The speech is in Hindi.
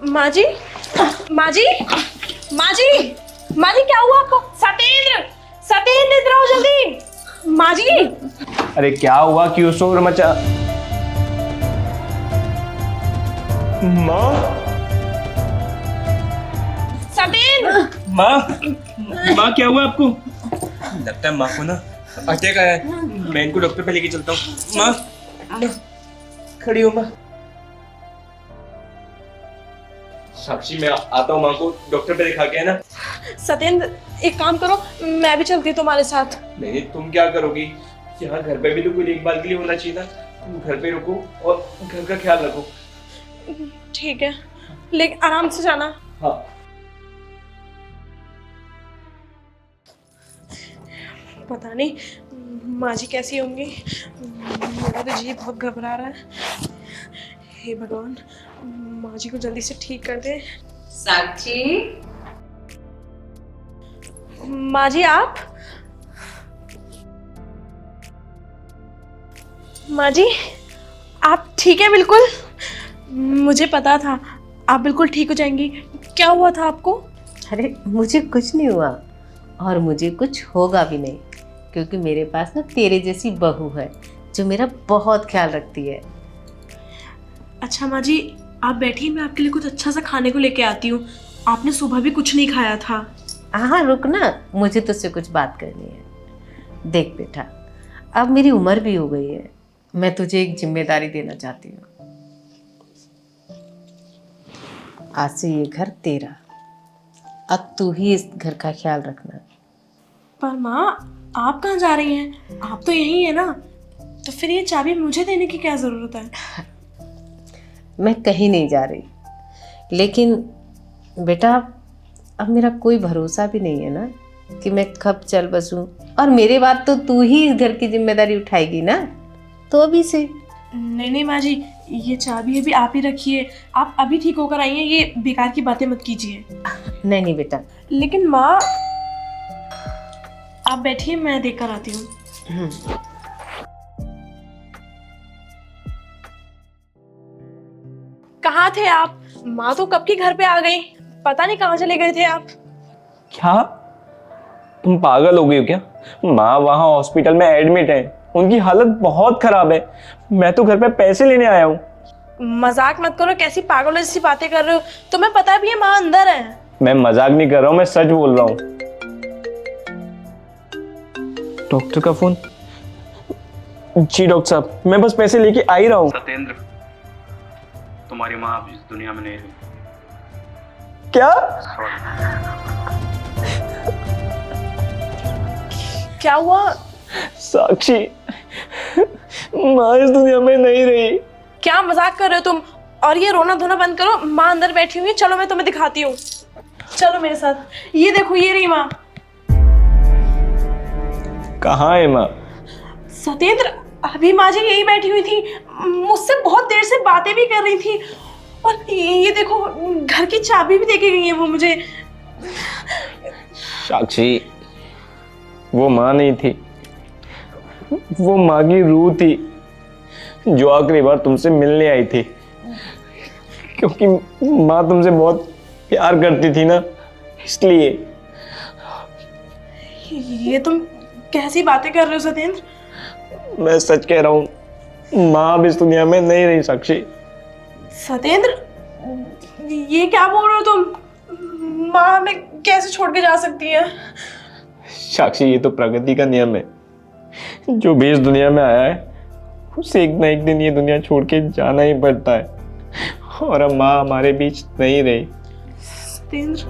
माँ जी, माँ जी, माँ जी, माँ जी क्या हुआ आपको? सतेंद्र, सतेंद्र इधर आओ जल्दी। माँ जी। अरे क्या हुआ, क्यों शोर मचा? माँ, सतेंद्र। माँ, माँ क्या हुआ आपको? लगता है माँ को ना अटैक आया है। मैं इनको डॉक्टर पे लेके चलता हूँ। माँ, माँ, खड़ी हो माँ। साक्षी, मैं आता हूँ माँ को डॉक्टर पे दिखा के, है ना? सतेंद्र एक काम करो, मैं भी चलती हूँ तुम्हारे साथ। नहीं, तुम क्या करोगी? यहाँ घर पे भी तो कोई देखभाल के लिए होना चाहिए था। तुम घर पे रुको और घर का ख्याल रखो। ठीक है, लेकिन आराम से जाना। हाँ। पता नहीं माँ जी कैसी होंगी, मेरा तो जी बहुत घबरा रहा है। हे भगवान, माँ जी को जल्दी से ठीक कर दे। साक्षी, माँ जी आप? माँ जी आप ठीक है बिल्कुल? मुझे पता था आप बिल्कुल ठीक हो जाएंगी। क्या हुआ था आपको? अरे मुझे कुछ नहीं हुआ और मुझे कुछ होगा भी नहीं, क्योंकि मेरे पास ना तेरे जैसी बहू है जो मेरा बहुत ख्याल रखती है। अच्छा माँ जी आप बैठिए, मैं आपके लिए कुछ अच्छा सा खाने को लेके आती हूँ। आपने सुबह भी कुछ नहीं खाया था। हाँ रुक ना, मुझे तुझसे कुछ बात करनी है। देख बेटा, अब मेरी उम्र भी हो गई है, मैं तुझे एक जिम्मेदारी देना चाहती हूँ। आज से ये घर तेरा, अब तू ही इस घर का ख्याल रखना। पर माँ आप कहाँ जा रही हैं? आप तो यहीं है ना, तो फिर ये चाबी मुझे देने की क्या ज़रूरत है? मैं कहीं नहीं जा रही, लेकिन बेटा अब मेरा कोई भरोसा भी नहीं है ना कि मैं कब चल बसूं, और मेरे बाद तो तू ही इस घर की जिम्मेदारी उठाएगी ना, तो अभी से। नहीं माँ जी, ये चाबी अभी आप ही रखिए। आप अभी ठीक होकर आई हैं, ये बेकार की बातें मत कीजिए। नहीं नहीं बेटा। लेकिन माँ आप बैठिए, मैं देख कर आती हूँ। कहाँ थे आप? माँ तो कब की घर पे आ गई, पता नहीं कहाँ चले गए थे आप। क्या तुम पागल हो गई हो क्या? माँ वहाँ हॉस्पिटल में एडमिट है, उनकी हालत बहुत खराब है। मैं तो घर पे पैसे लेने आया हूँ। मजाक मत करो, कैसी पागलों जैसी बातें कर रहे हो। तुम्हें पता भी है माँ अंदर है। मैं मजाक नहीं कर रहा हूँ, मैं सच बोल रहा हूँ। डॉक्टर का फोन। जी डॉक्टर साहब, मैं बस पैसे लेके आ ही रहा हूँ। सतेंद्र, तुम्हारी माँ अब इस दुनिया में नहीं रही। क्या? क्या हुआ? साक्षी, माँ इस दुनिया में नहीं रही। क्या मजाक कर रहे हो तुम? और ये रोना धोना बंद करो, माँ अंदर बैठी हुई है, चलो मैं तुम्हें दिखाती हूँ। चलो मेरे साथ। ये देखो, ये रही माँ। कहाँ है माँ? सतेंद्र, अभी माँ जी यही बैठी हुई थी, मुझसे बहुत देर से बातें भी कर रही थी। और ये देखो, घर की चाबी भी देके गई है वो मुझे। साक्षी, वो माँ नहीं थी, वो माँ की रूह थी जो आखिरी बार तुमसे मिलने आई थी। क्योंकि माँ तुमसे बहुत प्यार करती थी ना, इसलिए। ये तुम कैसी बातें कर रहे हो सतेंद्र? मैं सच कह रहा हूँ, माँ अब इस दुनिया में नहीं रही साक्षी। सतेंद्र, ये क्या बोल रहे हो तुम? माँ हमें कैसे छोड़ के जा सकती है? साक्षी, ये तो प्रकृति का नियम है। जो भी इस दुनिया में आया है उसे एक ना एक दिन ये दुनिया छोड़ के जाना ही पड़ता है। और अब माँ हमारे बीच नहीं रही। सतेंद्र,